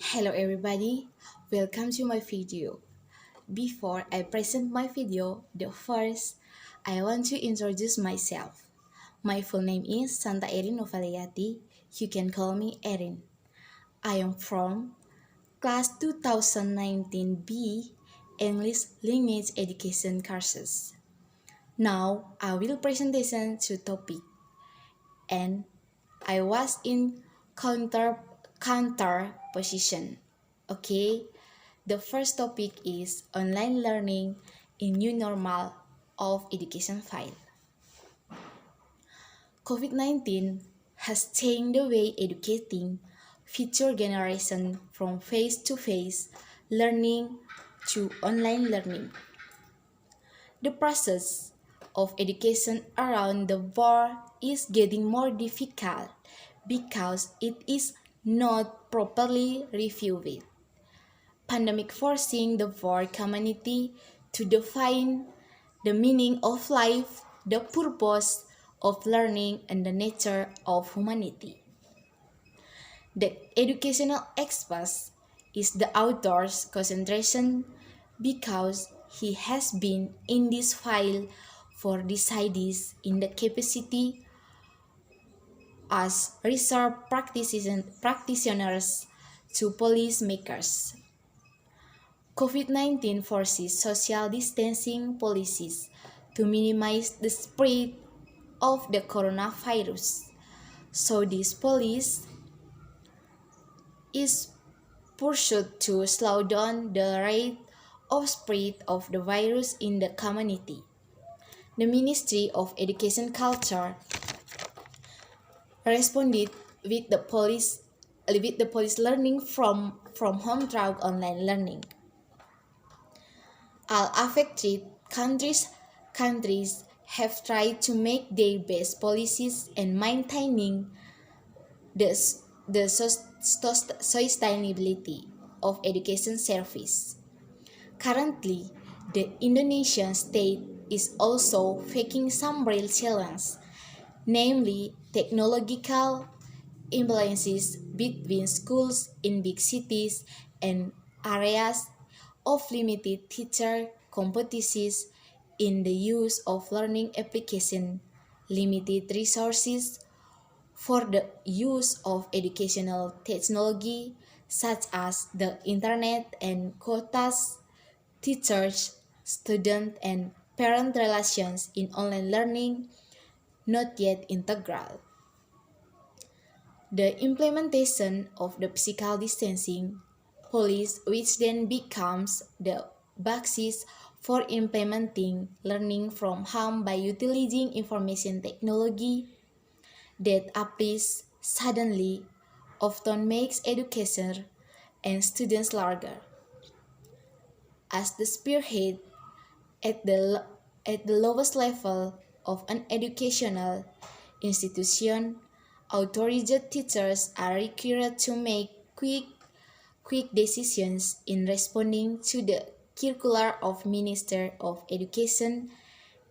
Hello everybody, welcome to my video. Before I present my video, I want to introduce myself. My full name is Santa Erin Novaliati. You can call me Erin. I am from class 2019B English Language Education courses. Now I will presentation to topic and I was in counter position. Okay, the first topic is online learning in new normal of education file. COVID-19 has changed the way educating future generation from face-to-face learning to online learning. The process of education around the world is getting more difficult because it is not properly reviewed. Pandemic forcing the world community to define the meaning of life, the purpose of learning, and the nature of humanity. The educational experts is the author's concentration because he has been in this file for decades in the capacity as research practitioners to policymakers. COVID-19 forces social distancing policies to minimize the spread of the coronavirus. So this policy is pursued to slow down the rate of spread of the virus in the community. The Ministry of Education Culture responded with the police learning from home through online learning. All affected countries have tried to make their best policies and maintaining the, the sustainability of education service. Currently, the Indonesian state is also facing some real challenges, namely technological imbalances between schools in big cities and areas of limited teacher competencies in the use of learning application, limited resources for the use of educational technology such as the internet and quotas, teachers, student and parent relations in online learning not yet integral. The implementation of the physical distancing policy, which then becomes the basis for implementing learning from home by utilizing information technology that applies suddenly, often makes education and students larger. As the spearhead at the lowest level of an educational institution, authorized teachers are required to make quick decisions in responding to the circular of Minister of Education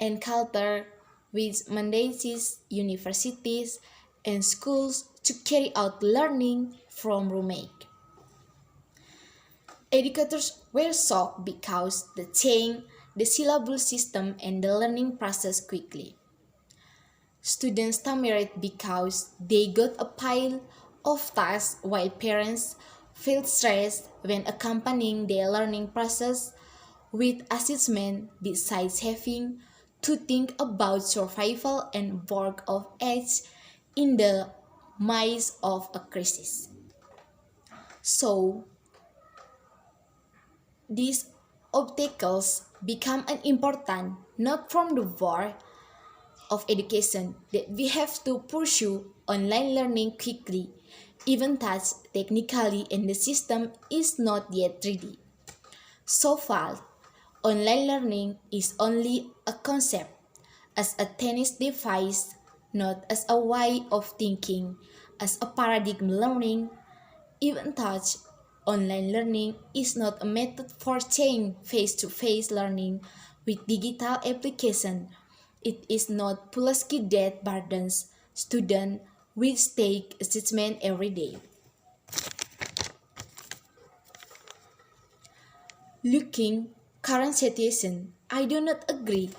and Culture, which mandates universities and schools to carry out learning from remote. Educators were shocked because they changed the syllabus system and the learning process quickly. Students stammered because they got a pile of tasks while parents felt stressed when accompanying their learning process with assessment besides having to think about survival and work of age in the midst of a crisis. So, these obstacles become an important not from the war of education that we have to pursue online learning quickly, even though technically and the system is not yet ready. So far, online learning is only a concept, as a tennis device, not as a way of thinking, as a paradigm learning. Even though online learning is not a method for change face-to-face learning with digital application, it is not policy that burdens students with take assessment every day. Looking current situation, I do not agree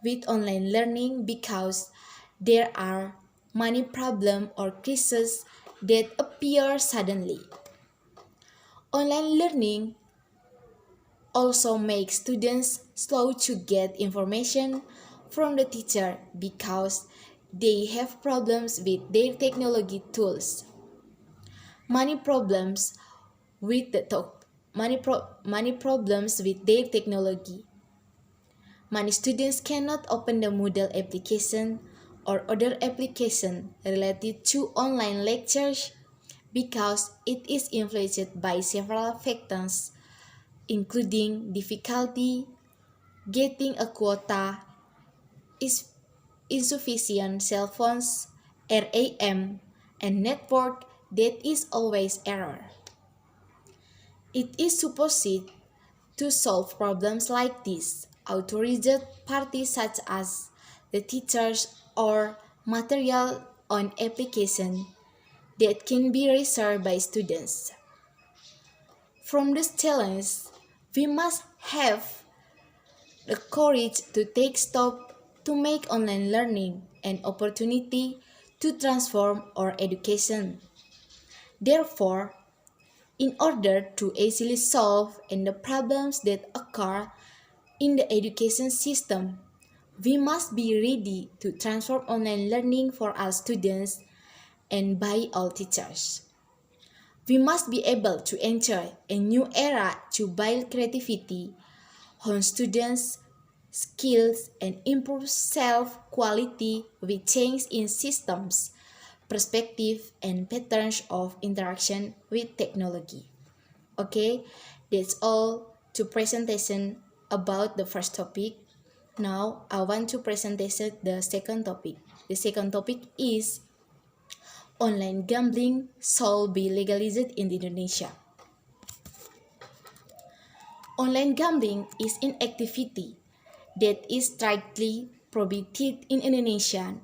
with online learning because there are many problems or crises that appear suddenly. Online learning also makes students slow to get information from the teacher because they have problems with their technology tools. Many problems with the many problems with their technology. Many students cannot open the Moodle application or other application related to online lectures because it is influenced by several factors, including difficulty getting a quota, is insufficient cell phones, RAM, and network that is always error. It is supposed to solve problems like this. Authorized parties such as the teachers or material on application that can be researched by students. From this challenge, we must have the courage to take steps to make online learning an opportunity to transform our education. Therefore, in order to easily solve the problems that occur in the education system, we must be ready to transform online learning for all students and by all teachers. We must be able to enter a new era to build creativity, hone students' skills, and improve self-quality with change in systems, perspective, and patterns of interaction with technology. Okay, that's all to presentation about the first topic. Now I want to present the second topic. The second topic is online gambling shall be legalized in Indonesia. Online gambling is an activity that is strictly prohibited in Indonesia.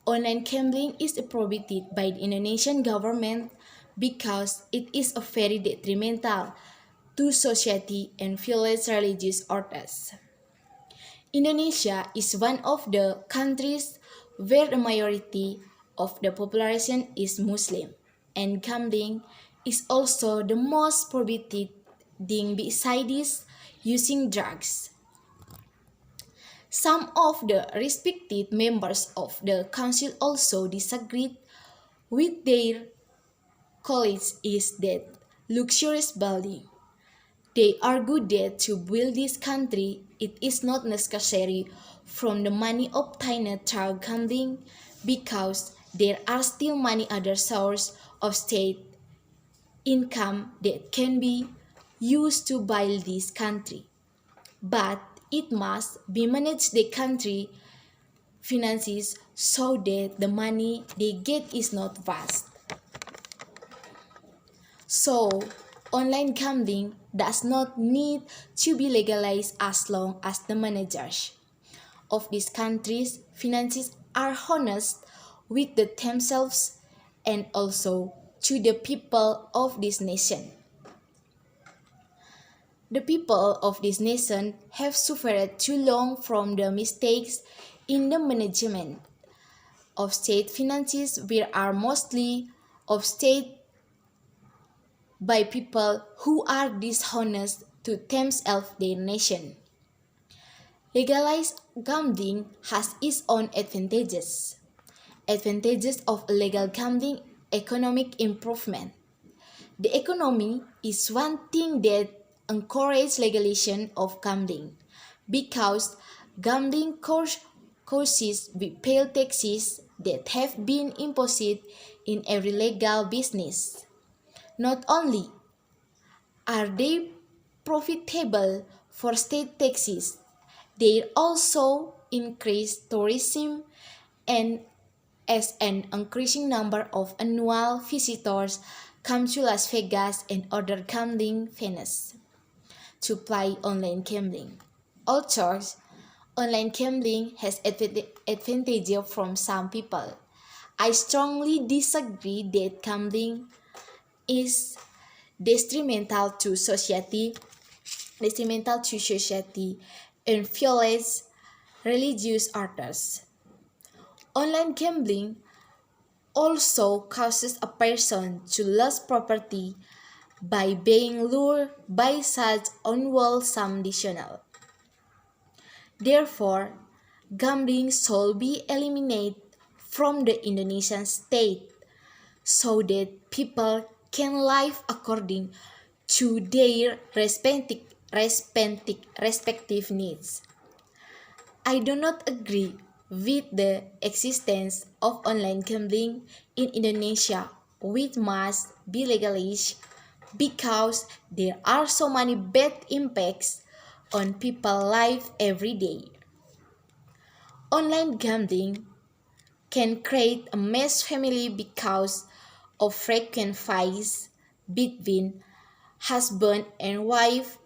Online gambling is prohibited by the Indonesian government because it is a very detrimental to society and violates religious orders. Indonesia is one of the countries where the majority of the population is Muslim, and gambling is also the most prohibited thing besides using drugs. Some of the respected members of the council also disagreed with their colleagues is that luxurious building. They argue that to build this country, it is not necessary from the money obtained through gambling because there are still many other sources of state income that can be used to build this country. But it must be managed the country finances so that the money they get is not vast. So, online gambling does not need to be legalized as long as the managers of these countries' finances are honest with themselves and also to the people of this nation. The people of this nation have suffered too long from the mistakes in the management of state finances, which are mostly of state by people who are dishonest to themselves their nation. Legalized gambling has its own advantages. Advantages of legal gambling: economic improvement. The economy is one thing that encourages legalization of gambling because gambling causes we pay taxes that have been imposed in every legal business. Not only are they profitable for state taxes, they also increase tourism and as an increasing number of annual visitors come to Las Vegas and other gambling venues to play online gambling. Also, online gambling has advantages from some people. I strongly disagree that gambling is detrimental to society detrimental to society, and violates religious orders. Online gambling also causes a person to lose property by being lured by such unwholesome additional. Therefore, gambling should be eliminated from the Indonesian state so that people can live according to their respective needs. I do not agree with the existence of online gambling in Indonesia, which must be legalized because there are so many bad impacts on people's life every day. Online gambling can create a mess family because of frequent fights between husband and wife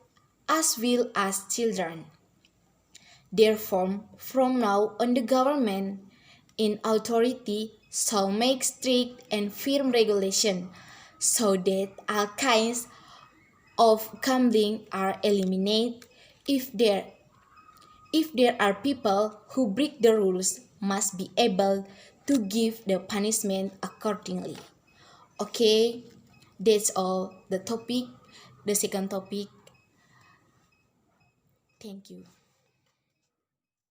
as well as children. Therefore, from now on the government in authority shall make strict and firm regulation so that all kinds of gambling are eliminated. If there are people who break the rules must be able to give the punishment accordingly. Okay, that's all the second topic. Thank you.